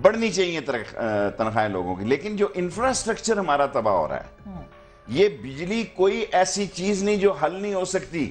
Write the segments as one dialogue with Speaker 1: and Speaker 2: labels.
Speaker 1: بڑھنی چاہیے تنخواہیں لوگوں کی، لیکن جو انفراسٹرکچر ہمارا تباہ ہو رہا ہے، یہ بجلی کوئی ایسی چیز نہیں جو حل نہیں ہو سکتی.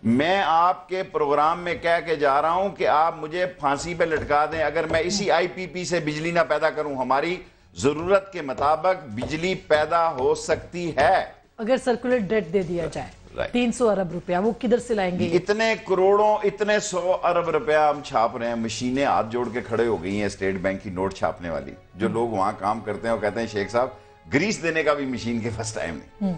Speaker 1: میں آپ کے پروگرام میں کہہ کے جا رہا ہوں کہ آپ مجھے پھانسی پہ لٹکا دیں، اگر میں اسی آئی پی پی سے بجلی نہ پیدا کروں. ہماری ضرورت کے مطابق بجلی پیدا ہو سکتی ہے
Speaker 2: اگر سرکولر ڈیٹ دے دیا جائے. 300 ارب روپیہ وہ کدھر سے لائیں گے؟
Speaker 1: اتنے کروڑوں، اتنے 100 ارب روپیہ ہم چھاپ رہے ہیں. مشینیں ہاتھ جوڑ کے کھڑے ہو گئی ہیں اسٹیٹ بینک کی نوٹ چھاپنے والی. جو لوگ وہاں کام کرتے ہیں وہ کہتے ہیں شیخ صاحب گریس دینے کا بھی مشین کے پاس ٹائم نہیں.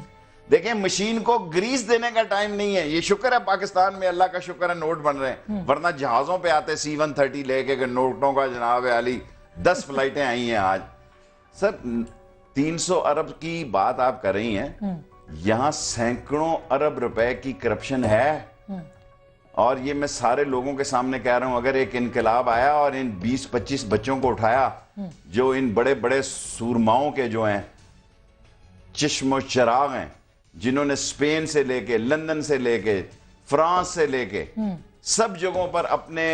Speaker 1: دیکھیں مشین کو گریس دینے کا ٹائم نہیں ہے. یہ شکر ہے پاکستان میں، اللہ کا شکر ہے، نوٹ بن رہے ہیں، ورنہ جہازوں پہ آتے C-130 لے کے نوٹوں کا جناب علی 10 فلائٹیں آئی ہیں آج. سر 300 ارب کی بات آپ کر رہی ہیں، یہاں سینکڑوں ارب روپے کی کرپشن ہے. اور یہ میں سارے لوگوں کے سامنے کہہ رہا ہوں، اگر ایک انقلاب آیا اور ان 20-25 بچوں کو اٹھایا جو ان بڑے بڑے سورماؤں کے جو ہیں چشم و چراغ ہیں، جنہوں نے اسپین سے لے کے، لندن سے لے کے، فرانس سے لے کے سب جگہوں پر اپنے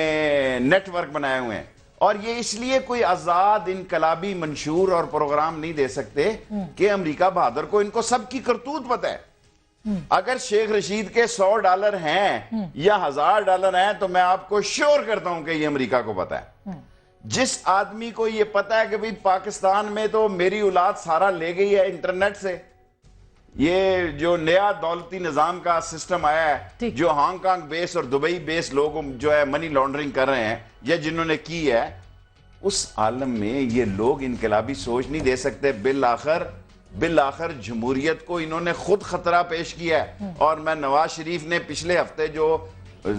Speaker 1: نیٹ ورک بنائے ہوئے ہیں، اور یہ اس لیے کوئی آزاد انقلابی منشور اور پروگرام نہیں دے سکتے کہ امریکہ بہادر کو ان کو سب کی کرتوت پتہ ہے. اگر شیخ رشید کے $100 ہیں یا $1000 ہیں تو میں آپ کو شور کرتا ہوں کہ یہ امریکہ کو پتہ ہے. جس آدمی کو یہ پتہ ہے کہ بھئی پاکستان میں تو میری اولاد سارا لے گئی ہے انٹرنیٹ سے، یہ جو نیا دولتی نظام کا سسٹم آیا ہے جو ہانگ کانگ بیس اور دبئی بیس لوگ جو ہے منی لانڈرنگ کر رہے ہیں یا جنہوں نے کی ہے، اس عالم میں یہ لوگ انقلابی سوچ نہیں دے سکتے. بالآخر جمہوریت کو انہوں نے خود خطرہ پیش کیا ہے. اور میں نواز شریف نے پچھلے ہفتے جو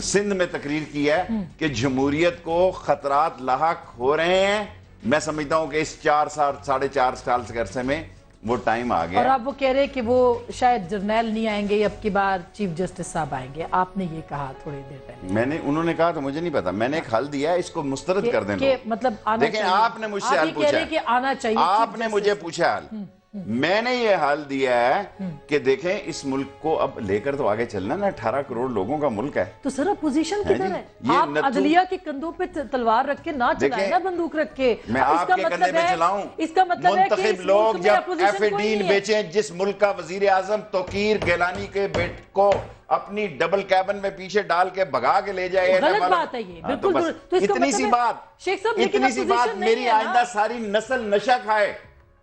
Speaker 1: سندھ میں تقریر کی ہے کہ جمہوریت کو خطرات لاحق ہو رہے ہیں، میں سمجھتا ہوں کہ اس 4-4.5 سال سے عرصے میں وہ ٹائم آ گیا.
Speaker 2: اور آپ وہ کہہ رہے کہ وہ شاید جرنیل نہیں آئیں گے، اب کی بار چیف جسٹس صاحب آئیں گے. آپ نے یہ کہا تھوڑی دیر پہلے.
Speaker 1: انہوں نے کہا تو مجھے نہیں پتا، میں نے ایک حل دیا ہے، اس کو مسترد کر دیں.
Speaker 2: مطلب آنا
Speaker 1: دیکھیں آپ نے مجھ سے حل پوچھا، آپ نے مجھے پوچھا حل، میں نے یہ حل دیا ہے کہ دیکھیں اس ملک کو اب لے کر تو آگے چلنا نا. 18 کروڑ لوگوں کا ملک ہے.
Speaker 2: تو سر اپوزیشن کدھر ہے؟ آپ عدلیہ کے کندھوں پہ تلوار رکھ کے نہ چلائیں نا بندوق رکھ کے.
Speaker 1: میں آپ کے کندھے پہ چلاؤں؟
Speaker 2: اس کا مطلب ہے کہ
Speaker 1: منتخب لوگ جب F-18 بیچیں، جس ملک کا وزیر اعظم توقیر گیلانی کے بیٹ کو اپنی ڈبل کیبن میں پیچھے ڈال کے بھگا کے لے جائے.
Speaker 2: غلط بات ہے یہ، بالکل.
Speaker 1: اتنی سی بات، اتنی سی بات میری آئندہ ساری نسل نشہ کھائے.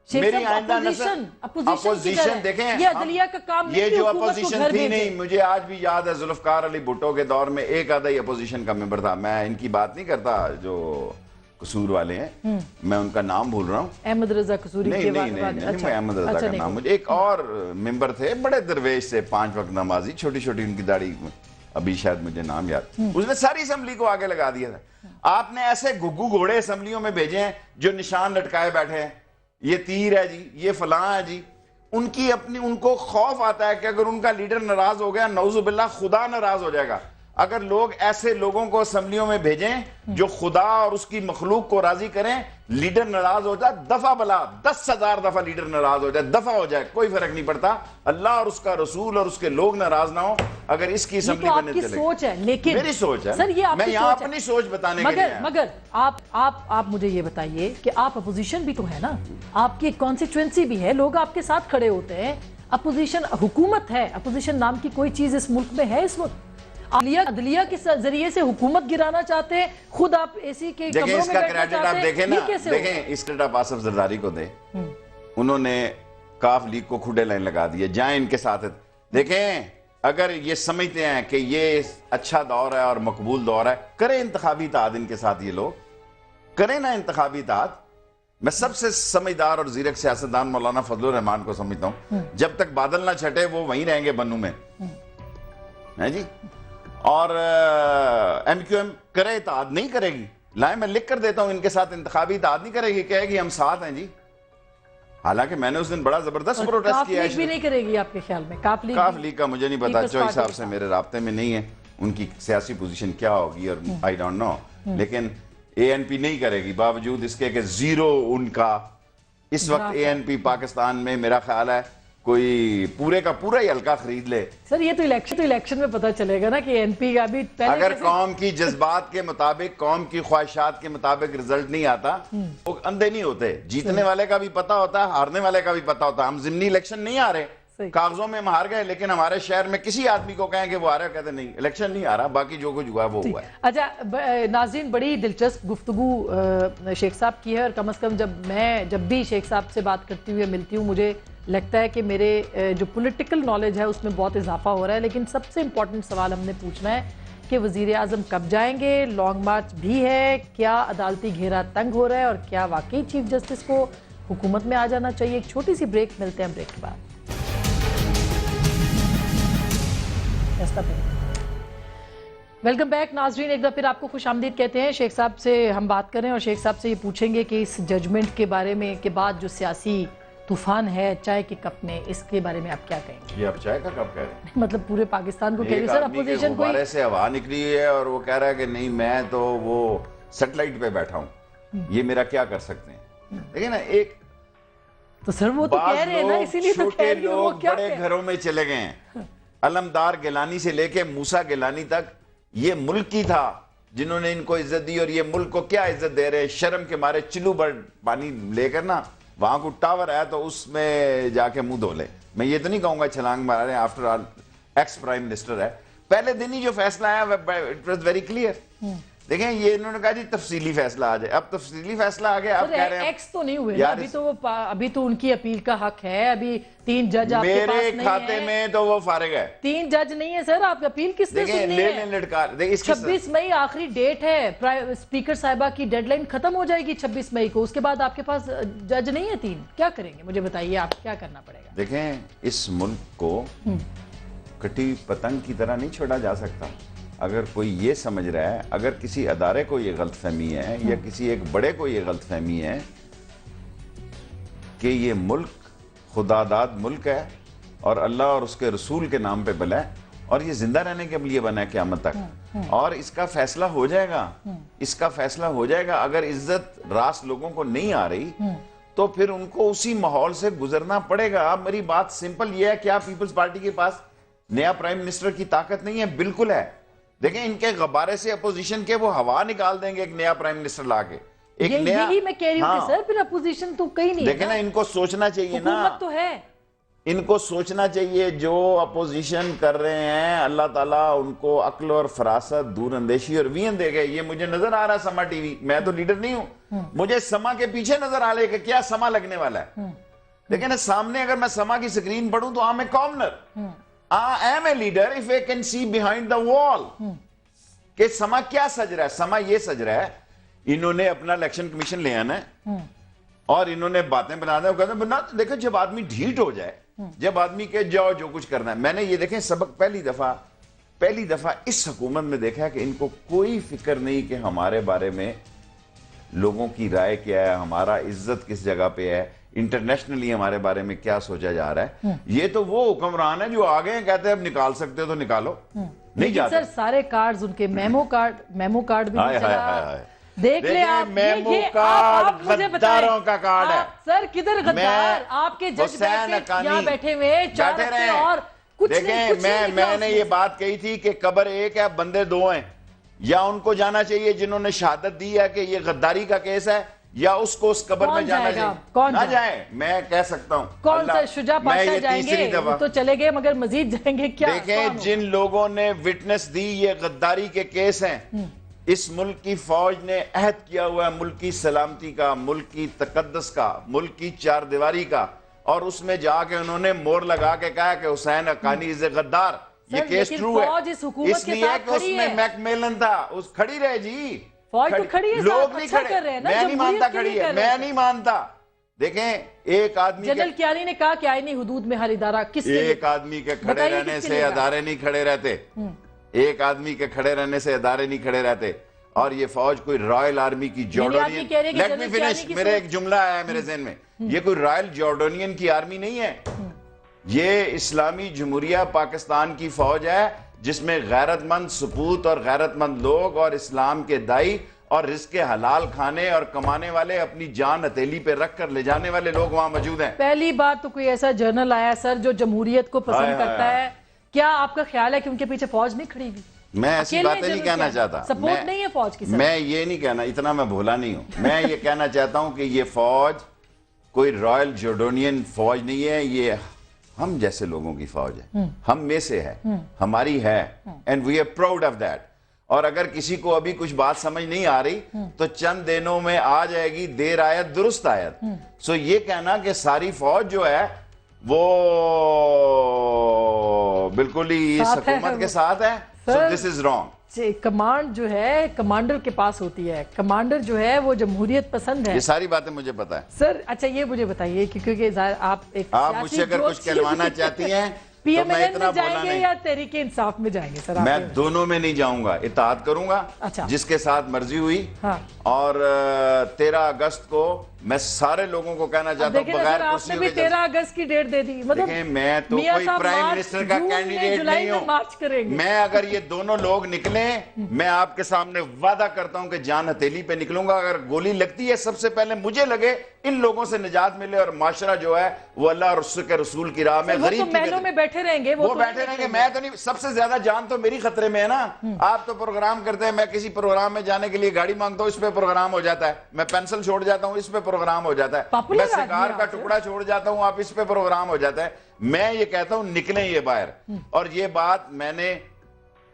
Speaker 1: میری آئندہ نسل اپوزیشن دیکھیں،
Speaker 2: یہ عدلیہ کا کام نہیں،
Speaker 1: یہ جو اپوزیشن تھی نہیں، مجھے آج بھی یاد ہے ذوالفقار علی بھٹو کے دور میں ایک آدھا ہی اپوزیشن کا ممبر تھا. میں ان کی بات نہیں کرتا جو قصور والے ہیں، میں ان کا نام بھول رہا ہوں.
Speaker 2: احمد رضا قصوری.
Speaker 1: نہیں میں احمد رضا کا نام، مجھے ایک اور ممبر تھے بڑے درویش سے، 5 وقت نمازی، چھوٹی چھوٹی ان کی داڑھی، ابھی شاید مجھے نام یاد. اس نے ساری اسمبلی کو آگے لگا دیا تھا. آپ نے ایسے گھگو گھوڑے اسمبلیوں میں بھیجے ہیں جو نشان لٹکائے بیٹھے ہیں، یہ تیر ہے جی، یہ فلاں ہے جی. ان کو خوف آتا ہے کہ اگر ان کا لیڈر ناراض ہو گیا، نعوذ باللہ خدا ناراض ہو جائے گا. اگر لوگ ایسے لوگوں کو اسمبلیوں میں بھیجیں جو خدا اور اس کی مخلوق کو راضی کریں، لیڈر ناراض ہو جائے، دفعہ بلا 10,000 دفعہ لیڈر ناراض ہو جائے، دفعہ ہو جائے، کوئی فرق نہیں پڑتا. اللہ اور اس کا رسول اور اس کے لوگ ناراض نہ ہو. اگر اس کی اسمبلی بننے چلے،
Speaker 2: سوچ ہے، لیکن
Speaker 1: میری سوچ ہے، میں یہاں اپنی سوچ بتانے کے لیے.
Speaker 2: مگر آپ مجھے یہ بتائیے کہ آپ اپوزیشن بھی تو ہے نا، آپ کی کانسٹیچوئنسی بھی ہے، لوگ آپ کے ساتھ کھڑے ہوتے ہیں. اپوزیشن حکومت ہے، اپوزیشن نام کی کوئی چیز اس ملک میں ہے اس وقت؟ عدلیہ کے ذریعے سے حکومت گرانا چاہتے ہیں، خود آپ اسی کے کمروں میں بیٹھنا چاہتے ہیں.
Speaker 1: دیکھیں اس کریڈٹ آپ آصف زرداری کو دیں، انہوں نے کاف لیگ کو کھڈے لائن لگا دیے، جائیں ان کے ساتھ. دیکھیں اگر یہ سمجھتے ہیں کہ یہ اچھا دور ہے اور مقبول دور ہے، کریں انتخابی اتحاد ان کے ساتھ. یہ لوگ کریں نا انتخابی اتحاد. میں سب سے سمجھدار اور زیرک سیاستدان مولانا فضل الرحمان کو سمجھتا ہوں، جب تک بادل نہ چھٹے وہ وہیں رہیں گے بنو میں ہے جی. اور ایم کیو ایم کرے اتحاد نہیں کرے گی، لائیں میں لکھ کر دیتا ہوں ان کے ساتھ انتخابی اتحاد نہیں کرے گی، کہے گی ہم ساتھ ہیں جی. حالانکہ میں نے اس دن بڑا زبردست پروٹیسٹ کیا ہے.
Speaker 2: کاف لیگ بھی نہیں کرے گی آپ کے خیال میں؟ کاف
Speaker 1: لیگ کا مجھے نہیں پتا، چوئی صاحب سے میرے رابطے میں نہیں ہے، ان کی سیاسی پوزیشن کیا ہوگی اور آئی ڈونٹ نو. لیکن اے این پی نہیں کرے گی، باوجود اس کے کہ زیرو ان کا اس وقت اے این پی پاکستان میں میرا خیال ہے کوئی پورے کا پورا ہی حلقہ خرید لے.
Speaker 2: سر یہ تو الیکشن میں پتہ چلے گا نا کہ این پی کا بھی پہلے
Speaker 1: اگر قوم کی جذبات کے مطابق، قوم کی خواہشات کے مطابق رزلٹ نہیں آتا، وہ اندھے نہیں ہوتے. جیتنے والے کا بھی پتہ ہوتا ہے، ہارنے والے کا بھی پتہ ہوتا ہے. ہم ضمنی الیکشن نہیں آ رہے، کاغذوں میں ہم ہار گئے، لیکن ہمارے شہر میں کسی آدمی کو کہیں کہ وہ آ رہا ہے، کہتے نہیں الیکشن نہیں آ رہا، باقی جو کچھ ہوا ہے وہ ہوا ہے.
Speaker 2: اچھا ناظرین، بڑی دلچسپ گفتگو شیخ صاحب کی ہے، اور کم از کم جب بھی شیخ صاحب سے بات کرتی ہوں یا ملتی ہوں، مجھے لگتا ہے کہ میرے جو پولیٹیکل نالج ہے اس میں بہت اضافہ ہو رہا ہے. لیکن سب سے امپورٹنٹ سوال ہم نے پوچھنا ہے کہ وزیر اعظم کب جائیں گے، لانگ مارچ بھی ہے، کیا عدالتی گھیرا تنگ ہو رہا ہے، اور کیا واقعی چیف جسٹس کو حکومت میں آ جانا چاہیے. ایک چھوٹی سی بریک، ملتے ہیں بریک کے بعد. ویلکم بیک ناظرین، ایک دفعہ پھر آپ کو خوش آمدید کہتے ہیں. شیخ صاحب سے ہم بات کریں اور شیخ صاحب سے یہ پوچھیں گے کہ اس ججمنٹ کے بارے میں کے بعد جو سیاسی طوفان ہے چائے کے کپ میں، اس کے بارے میں آپ کیا کہیں گے؟
Speaker 1: یہ آپ چائے کا کب کہہ رہے ہیں؟
Speaker 2: مطلب پورے پاکستان کو کہہ رہے سر اپوزیشن کو
Speaker 1: غبارے سے ہوا نکلی ہے اور وہ کہہ رہا ہے کہ نہیں میں تو وہ سیٹلائٹ پہ بیٹھا ہوں، یہ میرا کیا کر سکتے ہیں. دیکھیں نا، ایک
Speaker 2: تو سر وہ تو کہہ رہے ہیں نا، اسی لیے تو کہہ
Speaker 1: چھوٹے
Speaker 2: رہے ہیں وہ
Speaker 1: لوگ
Speaker 2: کیا
Speaker 1: بڑے گھروں میں چلے گئے ہیں. علمدار گیلانی سے لے کے موسیٰ گیلانی تک یہ ملک کی تھا جنہوں نے ان کو عزت دی، اور یہ ملک کو کیا عزت دے رہے ہیں. شرم کے مارے چلو بڑ پانی لے کر نا وہاں کو ٹاور ہے تو اس میں جا کے منہ دھو لے. میں یہ تو نہیں کہوں گا چھلانگ مارا رہے ہیں، after all ex prime minister ہے. پہلے دن ہی جو فیصلہ آیا اٹ واز ویری کلیئر. دیکھیں یہ انہوں نے کہا جی تفصیلی فیصلہ آ جائے. اب تفصیلی فیصلہ آ گیا، اب کہہ رہے ہیں
Speaker 2: ایکس تو نہیں ہوئے نا ابھی تو ان کی اپیل کا حق ہے. ابھی 3 جج آپ کے پاس
Speaker 1: میرے
Speaker 2: نہیں
Speaker 1: کھاتے میں تو وہ فارغ ہے.
Speaker 2: 3 جج نہیں ہے سر، آپ اپیل کس نے
Speaker 1: دیکھیں
Speaker 2: سننی
Speaker 1: لے
Speaker 2: ہے؟
Speaker 1: لیں لڑکا.
Speaker 2: 26 مئی آخری ڈیٹ ہے، اسپیکر صاحبہ کی ڈیڈ لائن ختم ہو جائے گی 26 مئی کو. اس کے بعد آپ کے پاس جج نہیں ہے 3. کیا کریں گے مجھے بتائیے، آپ کیا کرنا پڑے گا؟
Speaker 1: دیکھیں اس ملک کو کٹی پتنگ کی طرح نہیں چھوڑا جا سکتا. اگر کوئی یہ سمجھ رہا ہے، اگر کسی ادارے کو یہ غلط فہمی ہے یا کسی ایک بڑے کو یہ غلط فہمی ہے کہ یہ ملک خدا داد ملک ہے اور اللہ اور اس کے رسول کے نام پہ بلا ہے اور یہ زندہ رہنے کے لیے بنا ہے قیامت تک، اور اس کا فیصلہ ہو جائے گا، اس کا فیصلہ ہو جائے گا. اگر عزت راست لوگوں کو نہیں آ رہی تو پھر ان کو اسی ماحول سے گزرنا پڑے گا. اب میری بات سمپل یہ ہے، کیا پیپلز پارٹی کے پاس نیا پرائم منسٹر کی طاقت نہیں ہے؟ بالکل ہے. دیکھیں ان کے غبارے سے اپوزیشن کے وہ ہوا نکال دیں گے ایک نیا پرائم منسٹر لا کے.
Speaker 2: یہی میں کہہ رہی ہوں کہ سر پھر اپوزیشن تو کہیں نہیں ہے.
Speaker 1: دیکھیں نا، ان کو سوچنا چاہیے نا،
Speaker 2: حکومت تو ہے.
Speaker 1: ان کو سوچنا چاہیے جو اپوزیشن کر رہے ہیں، اللہ تعالیٰ ان کو عقل اور فراست، دور اندیشی اور وین دے گئے. یہ مجھے نظر آ رہا ہے سما ٹی وی، میں تو لیڈر نہیں ہوں، مجھے سما کے پیچھے نظر آ رہا ہے کہ کیا سما لگنے والا ہے. دیکھیں نا سامنے اگر میں سما کی سکرین پڑھوں تو I'm a commoner. I am a leader if I can see behind the wall. کہ سما کیا سج رہا ہے. سما یہ سج رہا ہے، انہوں نے اپنا الیکشن کمیشن لے آنا ہے اور انہوں نے باتیں بنا دیں. وہ کہتے ہیں بنا تو دیکھو جب آدمی ڈھیٹ ہو جائے، جب آدمی کہ جاؤ جو کچھ کرنا ہے. میں نے یہ دیکھیں سبق پہلی دفعہ اس حکومت میں دیکھا ہے کہ ان کو کوئی فکر نہیں کہ ہمارے بارے میں لوگوں کی رائے کیا ہے، ہمارا عزت کس جگہ پہ ہے، انٹرنیشنلی ہمارے بارے میں کیا سوچا جا رہا ہے. یہ تو وہ حکمران ہے جو آگے ہیں، کہتے ہیں اب نکال سکتے ہو تو نکالو، نہیں جاتے.
Speaker 2: سر سارے کارڈز ان کے میمو کارڈ بھی نہیں چلا. دیکھ لیں آپ،
Speaker 1: میمو کارڈ غداروں کا کارڈ ہے.
Speaker 2: سر کدھر غدار؟ آپ کے جج یہاں بیٹھے ہوئے 4 ہفتے اور کچھ نہیں.
Speaker 1: میں نے یہ بات کہی تھی کہ قبر ایک ہے، بندے 2 ہیں. یا ان کو جانا چاہیے جنہوں نے شہادت دی ہے کہ یہ غداری کا کیس ہے، یا اس کو اس قبر میں جانا چاہیے. نہ جائیں، میں کہہ سکتا ہوں.
Speaker 2: کون سا شجاع پاشا جائیں گے؟ وہ تو چلے گئے مگر مزید جائیں گے کیا؟
Speaker 1: دیکھیں جن لوگوں نے وٹنس دی، یہ غداری کے کیس ہیں. اس ملک کی فوج نے عہد کیا ہوا ہے ملک کی سلامتی کا، ملک کی تقدس کا، ملک کی 4 دیواری کا، اور اس میں جا کے انہوں نے مور لگا کے کہا کہ حسین حقانی از اے غدار. یہ کیس ٹرو ہے، اس لیے کہ اس میں میک میلن تھا. اس کھڑی رہے جی،
Speaker 2: فوج تو کھڑی ہے،
Speaker 1: لوگ نہیں کھڑے. میں نہیں مانتا کھڑی ہے، میں نہیں مانتا. دیکھیں ایک آدمی
Speaker 2: جنرل کیانی نے کہا کہ آئینی حدود میں ہر ادارہ کس
Speaker 1: ایک آدمی کے کھڑے رہنے سے ادارے نہیں کھڑے رہتے. ایک آدمی کے کھڑے رہنے سے ادارے نہیں کھڑے رہتے. اور یہ فوج کوئی رائل آرمی کی جارڈونین، لیٹ می فنش، میرے ایک جملہ ہے میرے ذہن میں، یہ کوئی رائل جارڈونین کی آرمی نہیں ہے. یہ اسلامی جمہوریہ پاکستان کی فوج ہے جس میں غیرت مند سپوت اور غیرت مند لوگ اور اسلام کے دائی اور رزق حلال کھانے اور کمانے والے، اپنی جان ہتھیلی پہ رکھ کر لے جانے والے لوگ وہاں موجود ہیں۔
Speaker 2: پہلی بات تو کوئی ایسا جرنل آیا سر جو جمہوریت کو پسند کرتا ہے، کیا آپ کا خیال ہے کہ ان کے پیچھے فوج نہیں کھڑی ہوئی؟
Speaker 1: میں ایسی باتیں نہیں کہنا چاہتا،
Speaker 2: سپورٹ نہیں ہے فوج کی سر؟
Speaker 1: میں یہ نہیں کہنا، اتنا میں بھولا نہیں ہوں، میں یہ کہنا چاہتا ہوں کہ یہ فوج کوئی رائل جورڈونین فوج نہیں ہے، یہ ہم جیسے لوگوں کی فوج ہے، ہم میں سے ہے، ہماری ہے، and we are proud of that۔ اور اگر کسی کو ابھی کچھ بات سمجھ نہیں آ رہی تو چند دنوں میں آ جائے گی، دیر آیت درست آیت۔ سو یہ کہنا کہ ساری فوج جو ہے وہ بالکل ہی اس حکومت کے ساتھ ہے، so this is wrong۔
Speaker 2: Command جو ہے کمانڈر کے پاس ہوتی ہے، کمانڈر جو ہے وہ جمہوریت پسند ہے۔
Speaker 1: یہ ساری باتیں مجھے پتا ہے
Speaker 2: سر اچھا یہ مجھے بتائیے کیونکہ آپ ایک
Speaker 1: آپ مجھ سے اگر کچھ کہلوانا چاہتی ہیں
Speaker 2: پی
Speaker 1: تو
Speaker 2: ایم
Speaker 1: میں
Speaker 2: ایل این
Speaker 1: اتنا
Speaker 2: میں
Speaker 1: بولا
Speaker 2: جائیں گے
Speaker 1: نہیں،
Speaker 2: یا تحریک انصاف میں جائیں گے سر؟
Speaker 1: میں دونوں میں نہیں جاؤں گا، اطاعت کروں گا
Speaker 2: اچھا۔
Speaker 1: جس کے ساتھ مرضی ہوئی۔
Speaker 2: ہاں۔
Speaker 1: اور 13 اگست کو میں سارے لوگوں کو کہنا چاہتا ہوں
Speaker 2: دیکھیں
Speaker 1: بغیر
Speaker 2: سر آپ نے
Speaker 1: کرسیوں
Speaker 2: بھی
Speaker 1: کے
Speaker 2: 13 اگست کی ڈیٹ دے دی، مطلب
Speaker 1: دیکھیں میں تو
Speaker 2: میاں
Speaker 1: کوئی
Speaker 2: صاحب
Speaker 1: پرائم
Speaker 2: مارچ
Speaker 1: منسٹر کا
Speaker 2: جون میں
Speaker 1: کینڈیڈیٹ
Speaker 2: جولائی
Speaker 1: نہیں
Speaker 2: میں
Speaker 1: ہوں۔
Speaker 2: مارچ کریں گے۔
Speaker 1: میں اگر یہ دونوں لوگ نکلیں، میں آپ کے سامنے وعدہ کرتا ہوں کہ جان ہتھیلی پہ نکلوں گا، اگر گولی لگتی ہے سب سے پہلے مجھے لگے، ان لوگوں سے نجات ملے اور معاشرہ جو ہے وہ اللہ اور اس کے رسول کی راہ میں
Speaker 2: وہ
Speaker 1: غریب
Speaker 2: تو
Speaker 1: کی
Speaker 2: محلوں میں بیٹھے رہیں گے،
Speaker 1: وہ بیٹھے رہیں گے، میں تو نہیں، سب سے زیادہ جان تو میری خطرے میں ہے نا۔ آپ تو پروگرام کرتے ہیں، میں کسی پروگرام میں جانے کے لیے گاڑی مانگتا ہوں، اس پہ پروگرام ہو جاتا ہے، میں پینسل چھوڑ جاتا ہوں، اس پہ پروگرام ہو جاتا ہے، میں سگار کا ٹکڑا چھوڑ جاتا ہوں، آپ اس پہ پروگرام ہو جاتا ہے۔ میں یہ کہتا ہوں نکلیں یہ باہر، اور یہ بات میں نے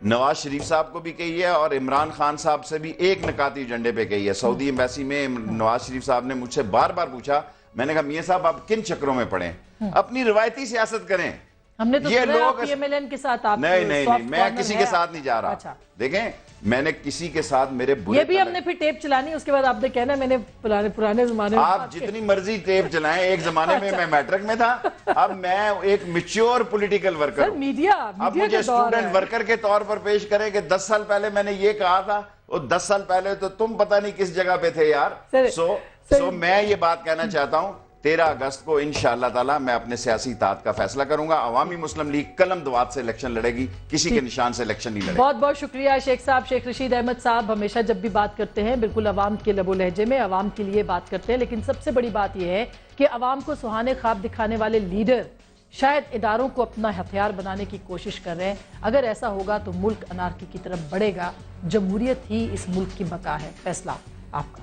Speaker 1: نواز شریف صاحب کو بھی کہی ہے اور عمران خان صاحب سے بھی ایک نکاتی ایجنڈے پہ کہی ہے۔ سعودی ایمبیسی میں نواز شریف صاحب نے مجھ سے بار بار پوچھا، میں نے کہا میاں صاحب آپ کن چکروں میں پڑیں، اپنی روایتی سیاست کریں۔
Speaker 2: ہم نے تو
Speaker 1: یہ لوگ
Speaker 2: پی ایم ایل این کے ساتھ آپ
Speaker 1: نہیں نہیں نہیں، میں کسی کے ساتھ نہیں جا رہا۔ دیکھیں میں نے کسی کے ساتھ میرے برے،
Speaker 2: یہ بھی ہم نے پھر ٹیپ چلانی، اس کے بعد آپ نے کہنا میں نے پرانے زمانے میں،
Speaker 1: آپ جتنی مرضی ٹیپ چلائیں، ایک زمانے میں میں میٹرک میں تھا، اب میں ایک میچور پولیٹیکل ورکر ہوں۔ اب مجھے اسٹوڈنٹ ورکر کے طور پر پیش کریں کہ 10 سال پہلے میں نے یہ کہا تھا، اور 10 سال پہلے تو تم پتہ نہیں کس جگہ پہ تھے یار۔ سو میں یہ بات کہنا چاہتا ہوں 13 اگست کو انشاءاللہ تعالی میں اپنے سیاسی اطاعت کا فیصلہ کروں گا۔ عوامی مسلم لیگ قلم دوات سے الیکشن لڑے گی، کسی کے نشان سے الیکشن نہیں لڑے گی۔
Speaker 2: بہت بہت شکریہ شیخ صاحب، شیخ رشید احمد صاحب ہمیشہ جب بھی بات کرتے ہیں بالکل عوام کے لب و لہجے میں، عوام کے لیے بات کرتے ہیں، لیکن سب سے بڑی بات یہ ہے کہ عوام کو سہانے خواب دکھانے والے لیڈر شاید اداروں کو اپنا ہتھیار بنانے کی کوشش کر رہے ہیں۔ اگر ایسا ہوگا تو ملک انارکی کی طرف بڑھے گا، جمہوریت ہی اس ملک کی بقا ہے۔ فیصلہ آپ کا۔